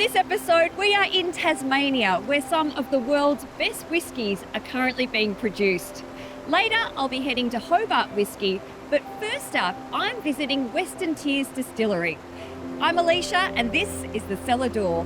this episode, we are in Tasmania, where some of the world's best whiskies are currently being produced. Later, I'll be heading to Hobart Whisky, but first up, I'm visiting Western Tiers Distillery. I'm Aleisha, and this is the Cellar Door.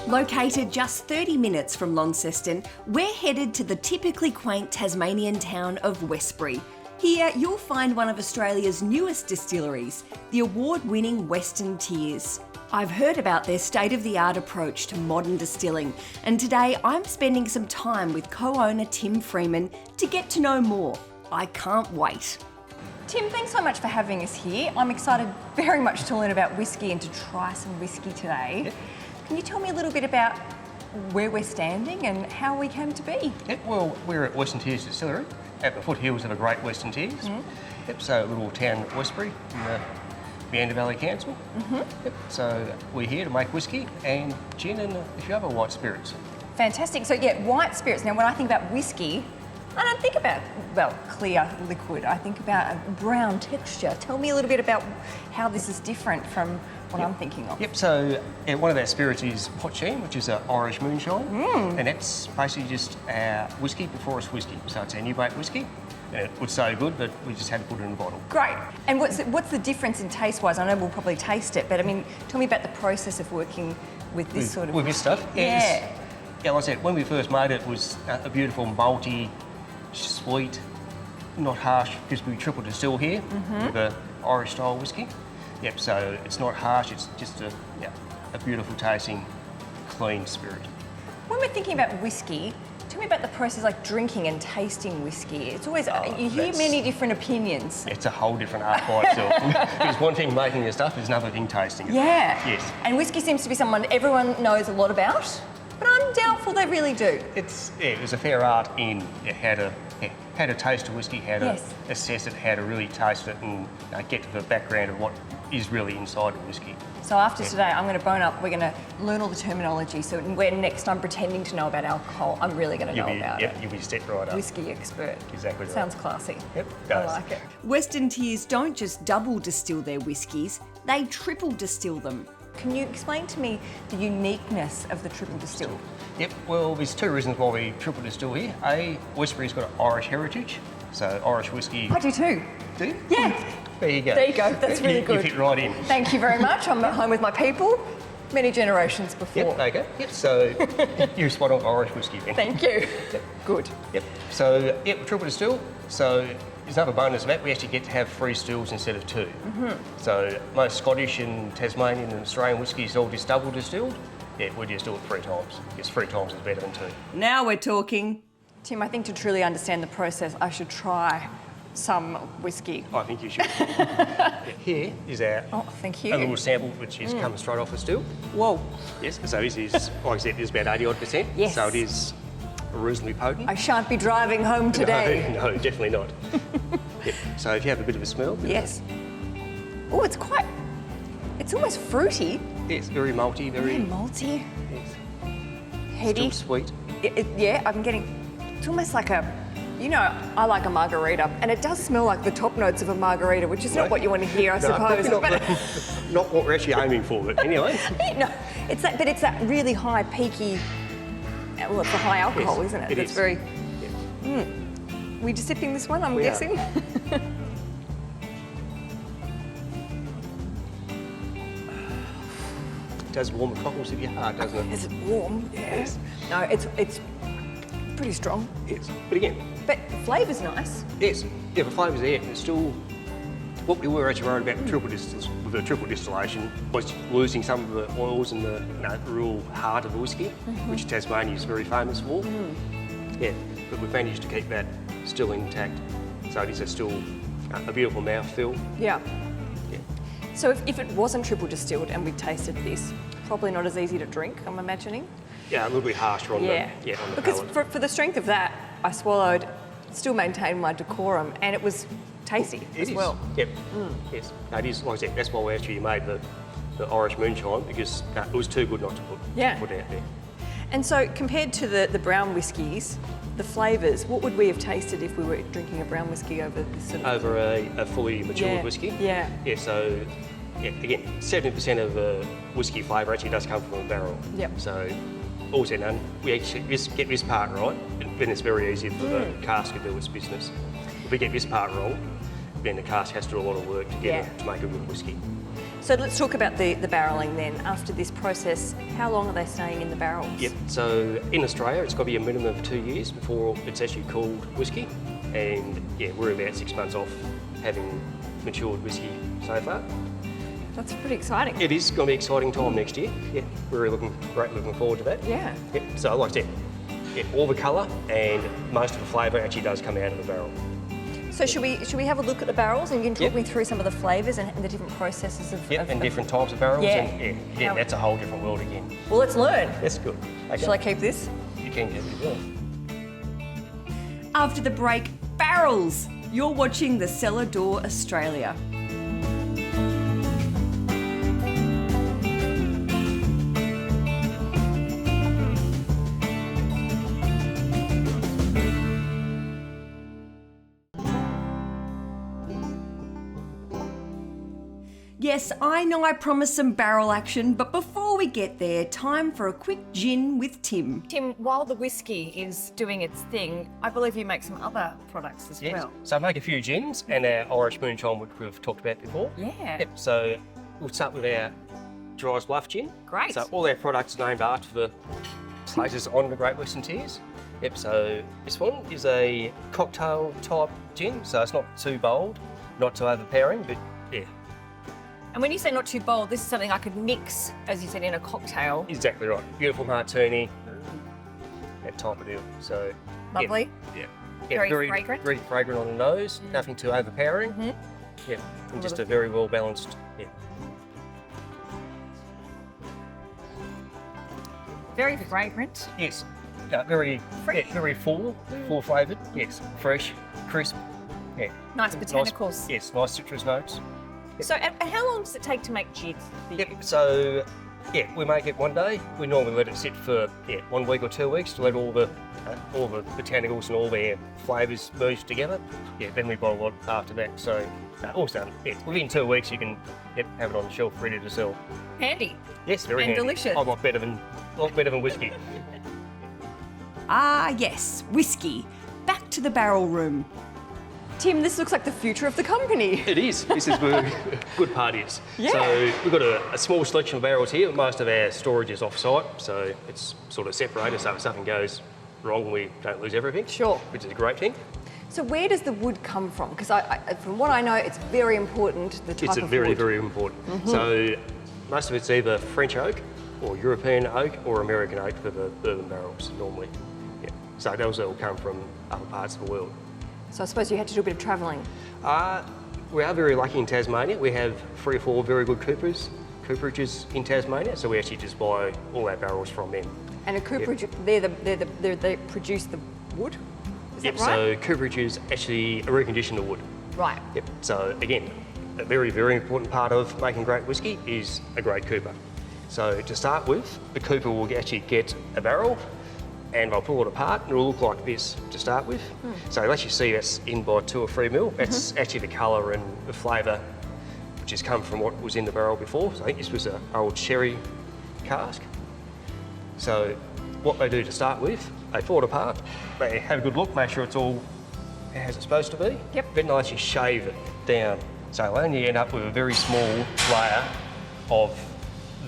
Located just 30 minutes from Launceston, we're headed to the typically quaint Tasmanian town of Westbury. Here, you'll find one of Australia's newest distilleries, the award-winning Western Tiers. I've heard about their state-of-the-art approach to modern distilling, and today I'm spending some time with co-owner Tim Freeman to get to know more. I can't wait. Tim, thanks so much for having us here. I'm excited very much to learn about whiskey and to try some whiskey today. Yep. Can you tell me a little bit about where we're standing and how we came to be? Yep, well, we're at Western Tiers Distillery, at the foothills of a great Western Tiers. Yep, so a little town of Westbury in the Meander Valley Council. Yep, so we're here to make whiskey and gin and a few other white spirits. Fantastic. So yeah, white spirits. Now when I think about whiskey, I don't think about, well, clear liquid. I think about a brown texture. Tell me a little bit about how this is different from what I'm thinking of. Yep, so one of our spirits is Hot Sheen, which is an Irish moonshine. And that's basically just our whiskey before it's whiskey. So it's our new baked whiskey. And it was so good that we just had to put it in a bottle. Great. And what's the difference in taste-wise? I know we'll probably taste it, but I mean, tell me about the process of working with this sort of... With this stuff? Yeah. Yeah, like I said, when we first made it, it was a beautiful malty, sweet, not harsh, because we triple distill here with an Irish style whiskey. Yep, so it's not harsh, it's just a beautiful tasting, clean spirit. When we're thinking about whiskey, tell me about the process like drinking and tasting whiskey. It's always, you hear many different opinions. It's a whole different art by itself. It's one thing making the stuff, there's another thing tasting it. Yeah. Yes. And whiskey seems to be someone everyone knows a lot about, but I'm doubtful they really do. There's a fair art in how to taste a whiskey, how to assess it, how to really taste it and get to the background of what is really inside a whiskey. So after today, I'm going to bone up, we're going to learn all the terminology, so when next I'm pretending to know about alcohol, I'm really going to know about it. You'll be stepped right up. Whiskey expert. Exactly right. Sounds classy. Yep, I like it. Western Tiers don't just double distill their whiskies, they triple distill them. Can you explain to me the uniqueness of the triple distill? Yep, well, there's two reasons why we triple distill here. A, Westbury's got an Irish heritage, so Irish whiskey... I do too. Do you? Yeah. There you go. There you go, that's really good. You fit right in. Thank you very much. I'm at home with my people, many generations before. Yep, okay. Yep, so you're spot on Irish whiskey then. Thank you. Good. Yep, so triple distill. So there's another bonus of that, we actually get to have 3 stills instead of 2. So most Scottish and Tasmanian and Australian whiskey is all just double distilled. Yeah, we just do it 3 times. Because 3 times is better than 2. Now we're talking. Tim, I think to truly understand the process, I should try some whiskey. I think you should. Here is our thank you. A little sample which is coming straight off the still. Whoa. Yes, so this is, like I said, it's about 80-odd%. Yes. So it is reasonably potent. I shan't be driving home today. No, definitely not. Yep. So if you have a bit of a smell. Yes. Oh, it's almost fruity. Yes, very malty, very malty. Yes. Heady. Still sweet. I'm getting, it's almost like a, I like a margarita, and it does smell like the top notes of a margarita, which is not what you want to hear, I suppose. Not what we're actually aiming for, but anyway. No, it's that really high, peaky, well, it's a high alcohol, isn't it? It's very... Yeah. We just sipping this one, I'm guessing? It does warm the cockles of your heart, doesn't it? Is it warm? Yes. No, it's pretty strong. Yes, but again... But the flavour's nice. Yes, the flavour's there, it's still What we were actually worried about with the triple distillation was losing some of the oils and the real heart of the whiskey, which Tasmania is very famous for. Yeah, but we've managed to keep that still intact. So it is still a beautiful mouthfeel. Yeah. Yeah. So if it wasn't triple distilled and we tasted this, probably not as easy to drink, I'm imagining. Yeah, a little bit harsher on the on the Because palate. for the strength of that, I swallowed, still maintained my decorum, and it was tasty as well. Yep. Yes. No, it is, like I said, that's why we actually made the Irish moonshine, because it was too good not to put out there. And so compared to the brown whiskies, the flavours, what would we have tasted if we were drinking a brown whisky over this sort of... Over a fully matured whiskey? Yeah. Yeah, so, again, 70% of the whiskey flavour actually does come from a barrel. Yep. So, all said and done, we actually just get this part right, then it's very easy for the cask to do its business. If we get this part wrong, then the cask has to do a lot of work to get it to make a good whiskey. So let's talk about the barrelling then. After this process, how long are they staying in the barrels? Yep, so in Australia it's got to be a minimum of 2 years before it's actually called whiskey. And yeah, we're about 6 months off having matured whiskey so far. That's pretty exciting. It is going to be an exciting time next year. Yeah, we're looking forward to that. Yeah. Yep, so like I said, all the colour and most of the flavour actually does come out of the barrel. So should we have a look at the barrels and you can talk me through some of the flavours and the different processes of... and different types of barrels. Yeah. And that's a whole different world again. Well, let's learn. That's good. Okay. Shall I keep this? You can keep it as well. After the break, barrels. You're watching the Cellar Door Australia. Yes, I know I promised some barrel action, but before we get there, time for a quick gin with Tim. Tim, while the whiskey is doing its thing, I believe you make some other products as well. So I make a few gins and our Irish moonshine, which we've talked about before. Yeah. Yep, so we'll start with our Dry's Bluff gin. Great. So all our products are named after the places on the Great Western Tiers. Yep, so this one is a cocktail type gin, so it's not too bold, not too overpowering, but yeah. And when you say not too bold, this is something I could mix, as you said, in a cocktail. Exactly right. Beautiful martini, that type of deal. So Lovely. Yeah. Very fragrant. Very fragrant on the nose, nothing too overpowering. Yeah, and just a very well balanced. Yeah. Very fragrant. Yes. Very full flavoured. Yes, fresh, crisp. Yeah. Nice botanicals. Yes, nice citrus notes. Yep. So, and how long does it take to make gin for you? Yep. So, we make it one day. We normally let it sit for 1 week or 2 weeks to let all the botanicals and all their flavours merge together. Yeah, then we bottle it after that. So, all done. Yeah, within 2 weeks you can have it on the shelf ready to sell. Handy. Yes, very and handy. delicious. A lot better than whiskey. Ah, yes, whiskey. Back to the barrel room. Tim, this looks like the future of the company. It is. This is where the good part is. Yeah. So we've got a small selection of barrels here. Most of our storage is off-site, so it's sort of separated, so if something goes wrong, we don't lose everything. Sure. Which is a great thing. So where does the wood come from? Because from what I know, it's very important, the type of wood. It's very, very important. So most of it's either French oak or European oak or American oak for the bourbon barrels normally. Yeah. So those all come from other parts of the world. So I suppose you had to do a bit of travelling. We are very lucky in Tasmania. We have 3 or 4 very good cooperages in Tasmania, so we actually just buy all our barrels from them. And a cooperage, they produce the wood? Is that right? So cooperages actually recondition the wood. Right. Yep. So again, a very, very important part of making great whiskey is a great cooper. So to start with, the cooper will actually get a barrel and they'll pull it apart and it'll look like this to start with. So you'll actually see that's in by 2 or 3 mil. That's actually the colour and the flavour which has come from what was in the barrel before. So I think this was an old sherry cask. So what they do to start with, they pull it apart, they have a good look, make sure it's all as it's supposed to be. Yep. Then they actually shave it down. So they'll only end up with a very small layer of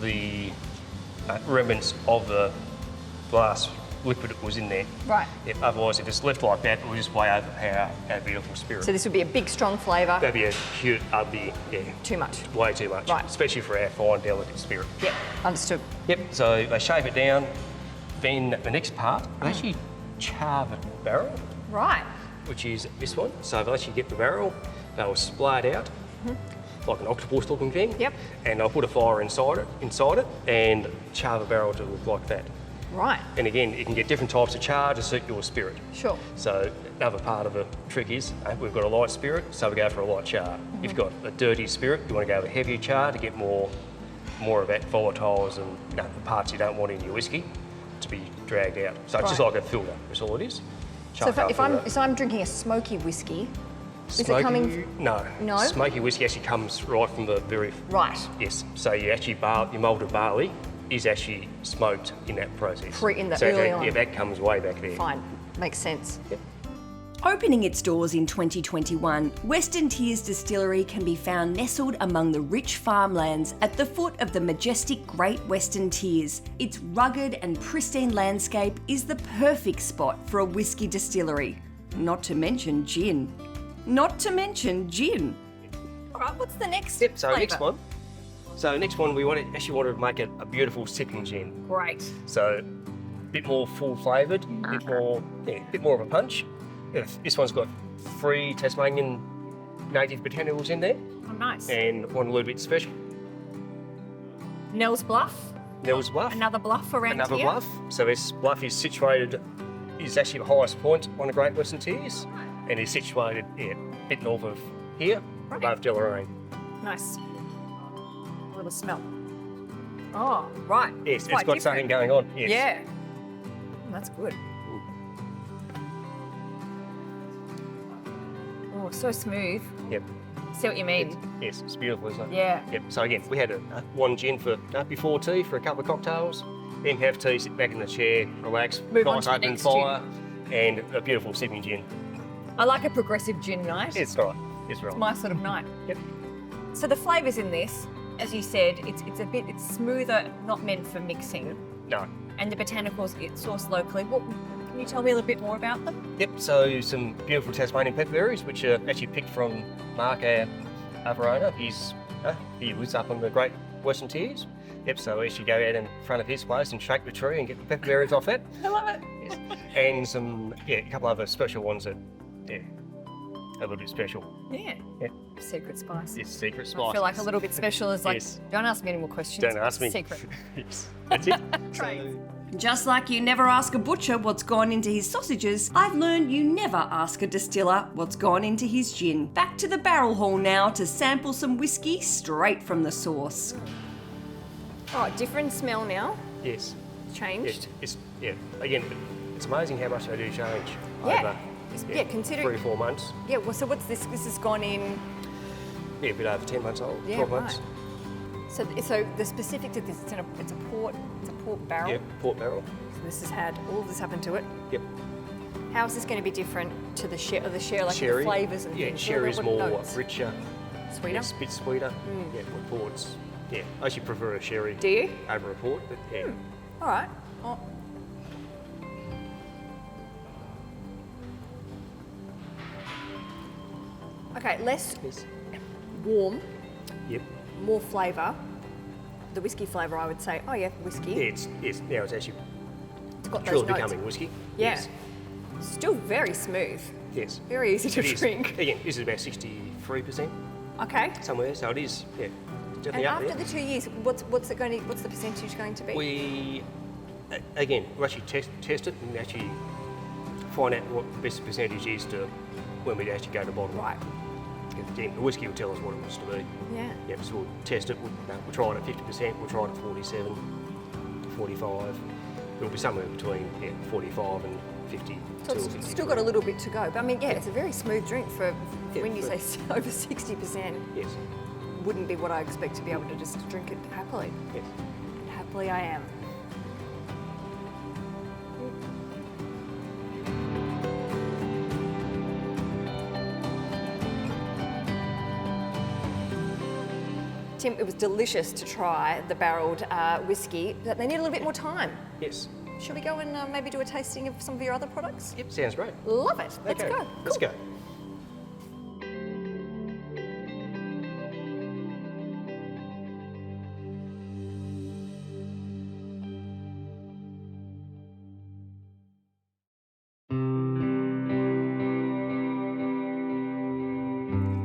the remnants of the glass liquid that was in there. Right. Yep, otherwise, if it's left like that, it will just way overpower our beautiful spirit. So this would be a big, strong flavour. That'd be a huge, Too much. way too much. Right. Especially for our fine, delicate spirit. Yep, understood. Yep, so they shape it down. Then the next part, they actually char the barrel, Right. which is this one. So they'll actually get the barrel, they'll splay it out, like an octopus looking thing. Yep. And they'll put a fire inside it, and char the barrel to look like that. Right. And again, you can get different types of char to suit your spirit. Sure. So another part of the trick is we've got a light spirit, so we go for a light char. If you've got a dirty spirit, you want to go with a heavier char to get more of that volatiles and the parts you don't want in your whiskey to be dragged out. So it's just Right. like a filter, that's all it is. So if I'm drinking a smoky whiskey, is it Smoky, coming? No. No? Smoky whiskey actually comes right from the very... Right. Yes. So you actually your malted barley is actually smoked in that process. Early on. Yeah, that comes way back there. Fine, makes sense. Yep. Opening its doors in 2021, Western Tiers Distillery can be found nestled among the rich farmlands at the foot of the majestic Great Western Tiers. Its rugged and pristine landscape is the perfect spot for a whisky distillery. Not to mention gin. Not to mention gin. All right, what's the next Yep, so flavour? next one, we actually wanted to make it a beautiful sipping gin. Great. So a bit more full flavoured, a bit more of a punch. This one's got 3 Tasmanian native botanicals in there, Oh, nice. and one a little bit special. Nell's Bluff. Nell's Bluff. Another bluff around Another here. bluff. So this bluff is actually the highest point on the Great Western Tiers, and is situated a bit north of here, Right. above Deloraine. Nice. A little smell. Oh, right. Yes, it's quite got different. something going on. Yes. Yeah. That's good. Oh, so smooth. Yep. See what you mean? Yes, it's beautiful, isn't it? Yeah. Yep. So again, we had one gin for before tea for a couple of cocktails. Then have tea, sit back in the chair, relax, Move on nice to the open next fire, and a beautiful sipping gin. I like a progressive gin night. It's right. It's right. It's my sort of night. Yep. So the flavours in this, as you said, it's smoother, not meant for mixing. No. And the botanicals get sourced locally. Can you tell me a little bit more about them? Yep. So some beautiful Tasmanian pepperberries, which are actually picked from Mark, our other owner. He lives up on the Great Western Tiers. Yep. So we actually go out in front of his place and shake the tree and get the pepperberries off it. I love it. Yes. And a couple other special ones that, a little bit special. Yeah. Yeah. Secret spice. It's secret I spice. feel like a little bit special is like, Yes. don't ask me any more questions. Don't ask me. Secret. Yes. That's it. Right. Just like you never ask a butcher what's gone into his sausages, I've learned you never ask a distiller what's gone into his gin. Back to the barrel hall now to sample some whiskey straight from the source. Oh, different smell now. Yes. Changed. Again, it's amazing how much they do change Yeah. over Consider. 3 or 4 months. Yeah. Well, so what's this? This has gone in. Yeah, a bit over 10 months old, Yeah, 12 right. months. So the specific to this, it's a port barrel. Yeah, port barrel. So this has had all of this happen to it. Yep. How is this going to be different to the share? Like Sherry. the flavours and yeah, things? sherry is What more notes? richer, Sweeter. yes, a bit sweeter. Yeah, with ports. Yeah, I actually prefer a sherry Do you? over a port, but yeah. All right. Oh. Okay, less Yes. warm, Yep. more flavour. The whiskey flavour, I would say. Oh yeah, whiskey. Yeah, now it's actually It's got those truly notes. becoming whiskey. Yeah. Yes. Still very smooth. Yes. Very easy to It is. drink. Again, this is about 63% Okay. somewhere, so it is, yeah, And definitely up after there. the 2 years, what's the percentage going to be? We actually test it and actually find out what the best percentage is to when we actually go to bottle. Right. The whiskey will tell us what it wants to be. Yeah. Yep, so we'll test it. We'll try it at 50%, we'll try it at 47, 45. It'll be somewhere between 45 and 50. So it's still got a little bit to go. But I mean, yeah, it's a very smooth drink for Yeah, when you for- say over 60%. Yes, Wouldn't be what I expect to be able to just drink it happily. yes. And happily I am. Tim, it was delicious to try the barrelled whiskey, but they need a little bit more time. Yes. Should we go and maybe do a tasting of some of your other products? Yep, sounds great. Love it. Let's Okay, go. Let's Cool. go.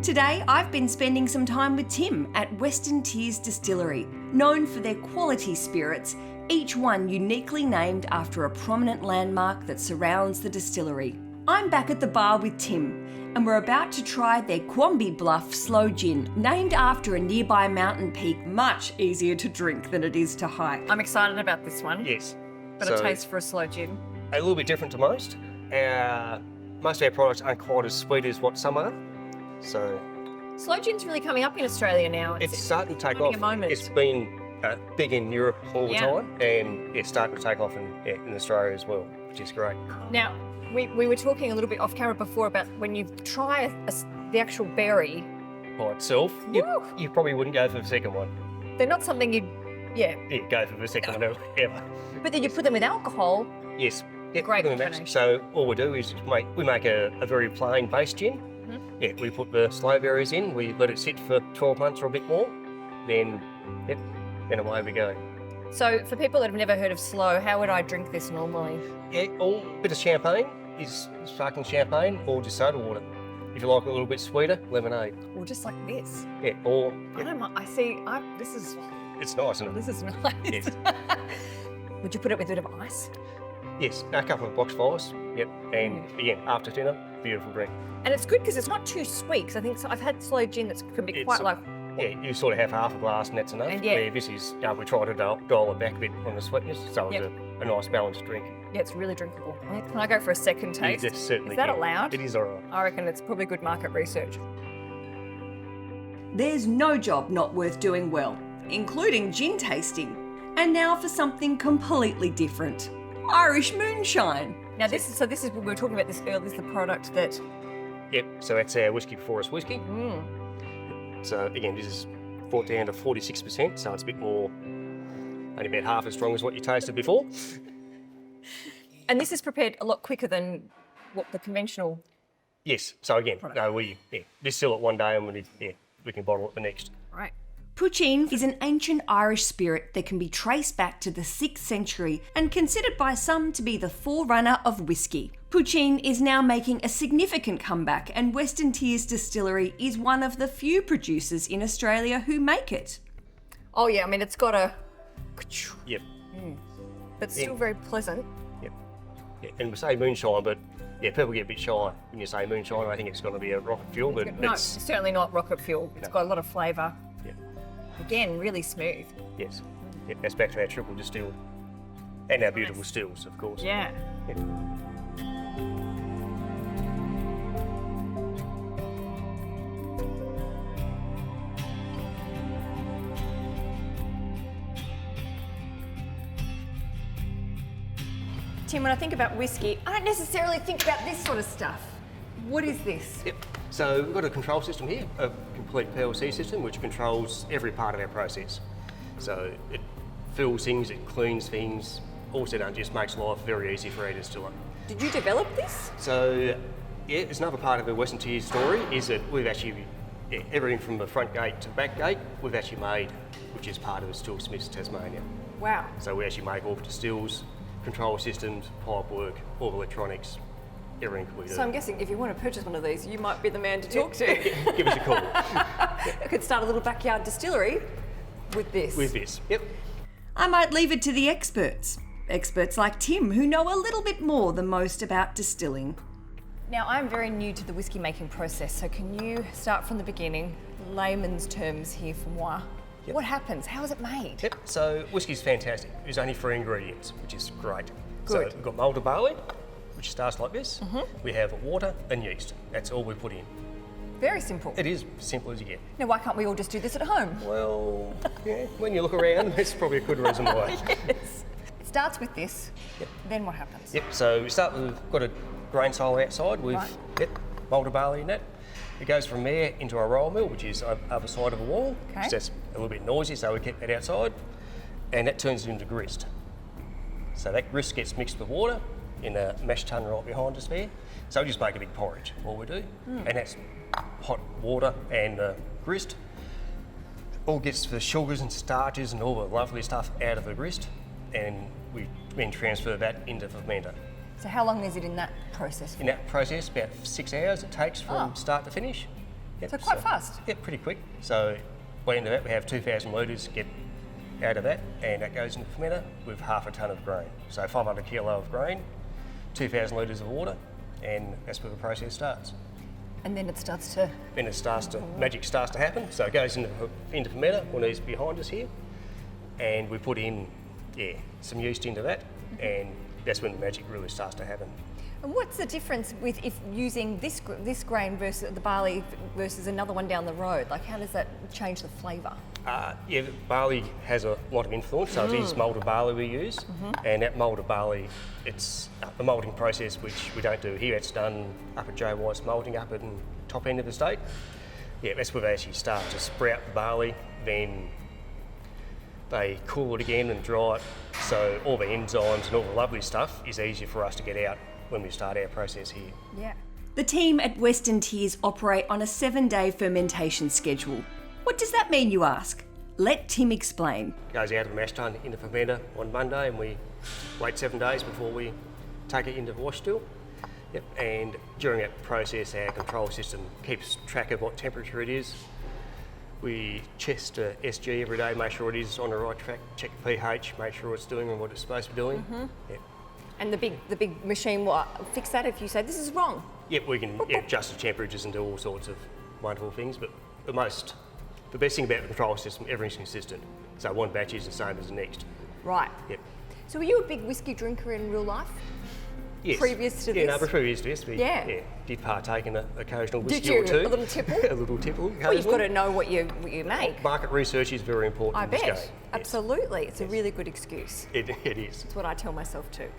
Today, I've been spending some time with Tim at Western Tiers Distillery, known for their quality spirits, each one uniquely named after a prominent landmark that surrounds the distillery. I'm back at the bar with Tim, and we're about to try their Quamby Bluff Slow Gin, named after a nearby mountain peak, much easier to drink than it is to hike. I'm excited about this one. Yes. Got a taste for a slow gin. A little bit different to most. Most of our products aren't quite as sweet as what some are. So Slow gin's really coming up in Australia now. it's starting to take having off. a moment. It's been big in Europe all the Yeah. time, and it's starting to take off in Australia as well, which is great. Now, we were talking a little bit off camera before about when you try the actual berry, By itself, you probably wouldn't go for the second one. they're not something you'd, Yeah, go for the second one ever. but then you put them with alcohol. Yes. Yeah, Great pretty much. combination. So all we do is we make a very plain base gin. Yeah, we put the slow berries in, we let it sit for 12 months or a bit more, then away we go. So for people that have never heard of slow, how would I drink this normally? Yeah, all bit of champagne is sparkling champagne, or just soda water. If you like it a little bit sweeter, lemonade. Or just like this? Yeah, or I don't mind. I see. This is it's nice, isn't it? this is nice. Yes. Would you put it with a bit of ice? Yes, a couple of box fires. Yep, and again after dinner, beautiful drink. And it's good because it's not too sweet. Because I think I've had slow gin that can be quite like. Yeah, you sort of have half a glass and that's enough. And yeah. Where this is, we try to dial it back a bit on the sweetness, so it's Yep. a nice balanced drink. Yeah, it's really drinkable. Can I go for a second taste? Yes, certainly. Is that can. allowed? It is alright. I reckon it's probably good market research. There's no job not worth doing well, including gin tasting. And now for something completely different. Irish moonshine. Now this is we were talking about this earlier. This is the product that. Yep, so that's our whiskey before us whiskey. So again, this is brought down to 46%, so it's a bit more, only about half as strong as what you tasted before. And this is prepared a lot quicker than what the conventional. Yes, so again, we distill it one day and we can bottle it the next. Right. Poitín is an ancient Irish spirit that can be traced back to the 6th century and considered by some to be the forerunner of whiskey. Poitín is now making a significant comeback, and Western Tiers Distillery is one of the few producers in Australia who make it. Oh yeah, I mean it's got a. Yep, But still very pleasant. yep. Yeah, and we say moonshine, but people get a bit shy when you say moonshine. I think it's going to be a rocket fuel, but No, it's certainly not rocket fuel. It's got a lot of flavour. yeah, Again, really smooth. yes. Yeah, that's back to our triple distill and our beautiful stills, of course. Yeah. Yeah. Tim, when I think about whiskey, I don't necessarily think about this sort of stuff. What is this? Yep. So we've got a control system here, a complete PLC system, which controls every part of our process. So it fills things, it cleans things, also done just makes life very easy for our distiller. Did you develop this? So it's another part of the Western Tiers story is that we've actually, everything from the front gate to the back gate, we've actually made, which is part of the Still Smiths Tasmania. Wow. So we actually make all the distills, control systems, pipe work, all the electronics, everything we do. So I'm guessing if you want to purchase one of these, you might be the man to talk to. Give us a call. I could start a little backyard distillery with this. With this, yep. I might leave it to the experts. Experts like Tim, who know a little bit more than most about distilling. Now, I'm very new to the whiskey making process, so can you start from the beginning, layman's terms here for moi? Yep. What happens? How is it made? Yep, so whiskey's fantastic. There's only 3 ingredients, which is great. So Good. we've got malted barley, which starts like this. We have water and yeast. That's all we put in. Very simple. It is as simple as you get. Now, why can't we all just do this at home? Well, when you look around, that's probably a good reason why. Yes. It starts with this, then what happens? Yep, so we start with, got a grain silo outside with malted barley in that. It goes from there into a roll mill, which is on the other side of a wall. Okay. So that's a little bit noisy, so we keep that outside. And that turns it into grist. So that grist gets mixed with water in a mash tun right behind us there. So we just make a big porridge, all we do. And that's hot water and grist. All gets the sugars and starches and all the lovely stuff out of the grist, and we then transfer that into the fermenter. So how long is it in that process for? In that process, about 6 hours it takes from start to finish. Yep, So quite fast. Yep, pretty quick. So by the end of that, we have 2,000 litres get out of that, and that goes into the fermenter with half a tonne of grain. So 500 kilo of grain, 2,000 litres of water, and that's where the process starts. And then it starts to... Then it starts to, magic starts to happen. So it goes into fermenter, one of these behind us here, and we put in, some yeast into that, and that's when the magic really starts to happen. And what's the difference with if using this grain versus the barley versus another one down the road? Like, how does that change the flavour? Barley has a lot of influence, so it is malted barley we use, and that malted barley, it's a malting process which we don't do here. It's done up at Joe White's malting up at the top end of the state. Yeah, that's where they actually start to sprout the barley, then they cool it again and dry it, so all the enzymes and all the lovely stuff is easier for us to get out when we start our process here. Yeah. The team at Western Tiers operate on a 7-day fermentation schedule. What does that mean, you ask? Let Tim explain. Goes out of the mash tun into fermenter on Monday, and we wait 7 days before we take it into the wash still. Yep. And during that process, our control system keeps track of what temperature it is. We test SG every day, make sure it is on the right track, check pH, make sure it's doing what it's supposed to be doing. Yep. And the big machine will fix that if you say this is wrong. Yep, we can adjust the temperatures and do all sorts of wonderful things, but the best thing about the control system, everything's consistent. So one batch is the same as the next. Right. Yep. So were you a big whiskey drinker in real life? Yes. Previous to Yeah, this? no, previous to this, we did partake in an occasional whiskey or two. A little tipple? A little tipple. Well, you've got to know what you make. Market research is very important I in this bet. game. Absolutely. It's a really good excuse. It is. That's what I tell myself too.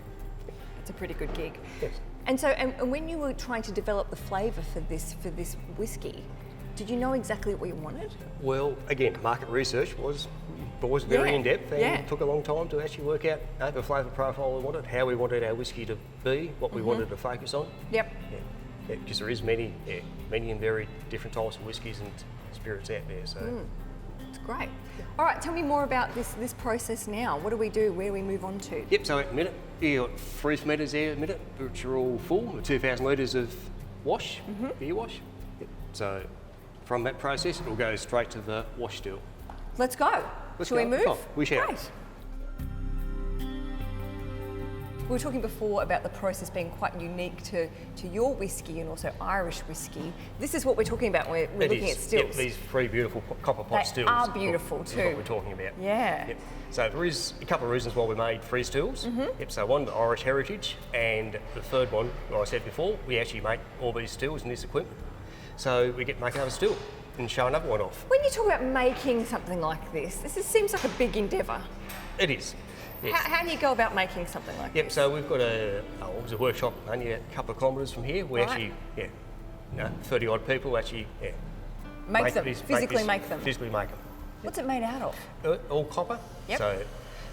It's a pretty good gig. Yes. And so, and when you were trying to develop the flavour for this whiskey, did you know exactly what you wanted? Well, again, market research was very in-depth, and it took a long time to actually work out the flavour profile we wanted, how we wanted our whiskey to be, what we wanted to focus on. Yep. Yeah, because there is many and very different types of whiskies and spirits out there. So it's great. All right, tell me more about this process now. What do we do? Where do we move on to? Yep. So at the minute, you got 3 fermenters there at the minute, which are all full, with 2,000 litres of wash, beer wash. Yep. So from that process, it will go straight to the wash still. Let's go. Shall we move? Oh, we shall. Great. We were talking before about the process being quite unique to your whiskey and also Irish whiskey. This is what we're talking about when we're looking at stills. Yep, these 3 beautiful copper pot stills. They are beautiful too. Is what we're talking about. Yeah. Yep. So there is a couple of reasons why we made 3 stills. Yep. So one, the Irish heritage, and the third one, like I said before, we actually make all these stills in this equipment. So we get to make another still and show another one off. When you talk about making something like this seems like a big endeavour. It is. Yes. How do you go about making something like this? Yep, so we've got a workshop only a couple of kilometres from here. We actually, 30 odd people actually, physically make them. Physically make them. What's it made out of? All copper. Yep. So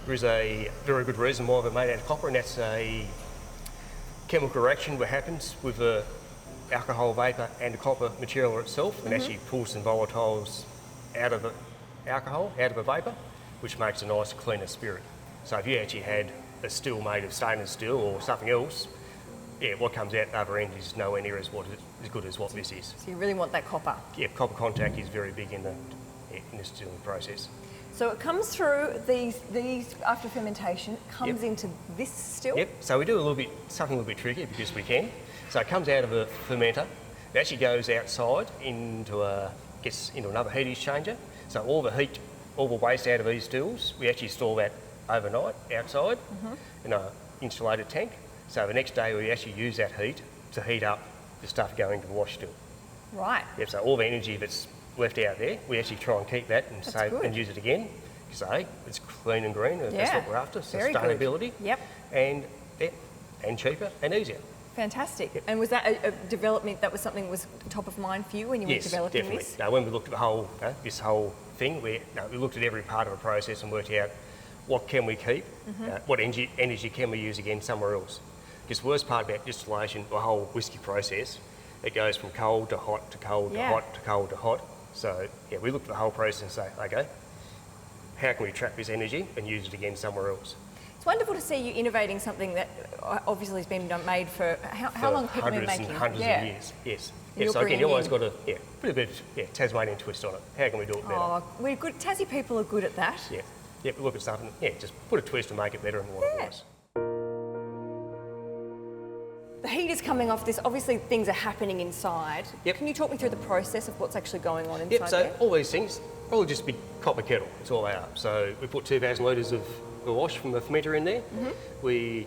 there is a very good reason why they're made out of copper, and that's a chemical reaction that happens with the alcohol vapour and the copper material itself, and actually pulls some volatiles out of the alcohol, out of the vapour, which makes a nice cleaner spirit. So if you actually had a still made of stainless steel or something else, what comes out the other end is nowhere near as good as what this is. So you really want that copper? Yeah, copper contact is very big in the distilling process. So it comes through these after fermentation, it comes into this still? Yep, so we do something a little bit tricky because we can. So it comes out of a fermenter, it actually goes outside gets into another heat exchanger. So all the heat, all the waste out of these stills, we actually store that overnight outside in an insulated tank. So the next day we actually use that heat to heat up the stuff going to the wash still. Right. Yep, so all the energy that's left out there, we actually try and keep that and save and use it again. Because it's clean and green, that's what we're after, sustainability. Yep. And cheaper and easier. Fantastic. Yep. And was that a development, that was something that was top of mind for you when you were developing definitely. this? No, when we looked at the whole, this whole thing, we looked at every part of the process and worked out what can we keep, what energy can we use again somewhere else. Because the worst part about distillation, the whole whisky process, it goes from cold to hot to cold to hot to cold to hot. So yeah, we look at the whole process and say, okay, how can we trap this energy and use it again somewhere else? It's wonderful to see you innovating something that obviously has been made for how long have people been making? Hundreds of years, yes. So again, you always got to put a bit of Tasmanian twist on it. How can we do it better? Oh, we're good. Tassie people are good at that. Yeah, look at something, just put a twist and make it better than what it was. The heat is coming off this. Obviously, things are happening inside. Yep. Can you talk me through the process of what's actually going on inside So there? all these things, probably just a big copper kettle. That's all they are. So we put 2,000 litres of the wash from the fermenter in there. We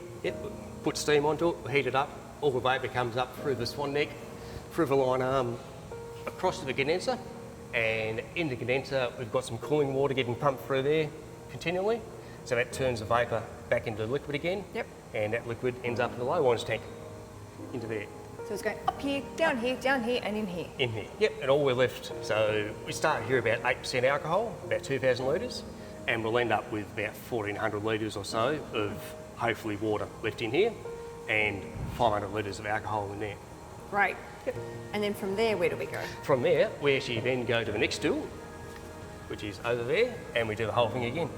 put steam onto it, we heat it up. All the vapour comes up through the swan neck, through the line arm, across to the condenser. And in the condenser, we've got some cooling water getting pumped through there continually. So that turns the vapour back into liquid again. Yep. And that liquid ends up in the low ones tank. Into there. So it's going up here, down here, and in here. In here, yep, and all we're left. So we start here about 8% alcohol, about 2,000 litres, and we'll end up with about 1,400 litres or so of hopefully water left in here, and 500 litres of alcohol in there. Great. Yep. And then from there, where do we go? From there, we actually then go to the next still, which is over there, and we do the whole thing again.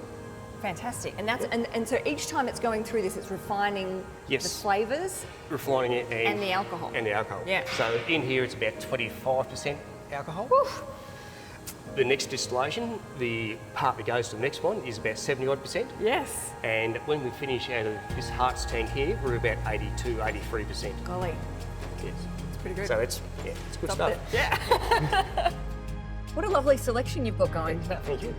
Fantastic. And that's and so each time it's going through this, it's refining the flavours. Refining it and the alcohol. And the alcohol. Yeah. So in here it's about 25% alcohol. Woof. The next distillation, the part that goes to the next one, is about 70-odd%. Yes. And when we finish out of this Hearts tank here, we're about 82, 83%. Golly. Yes. It's pretty good. So it's good stuff. Yeah. What a lovely selection you've got going. Thank you.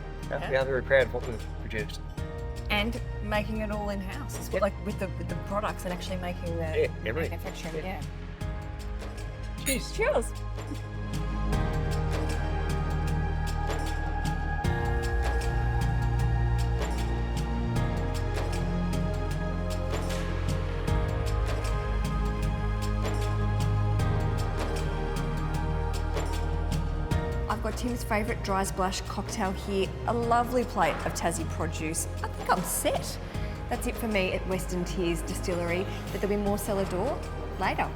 We are very proud of what we've produced. And making it all in-house, as well, like with the products and actually making the manufacturing. Yeah. Cheers. Cheers. I've got Tim's favourite dry splash cocktail here, a lovely plate of Tassie produce. I think I'm set. That's it for me at Western Tiers Distillery, but there'll be more cellar door later.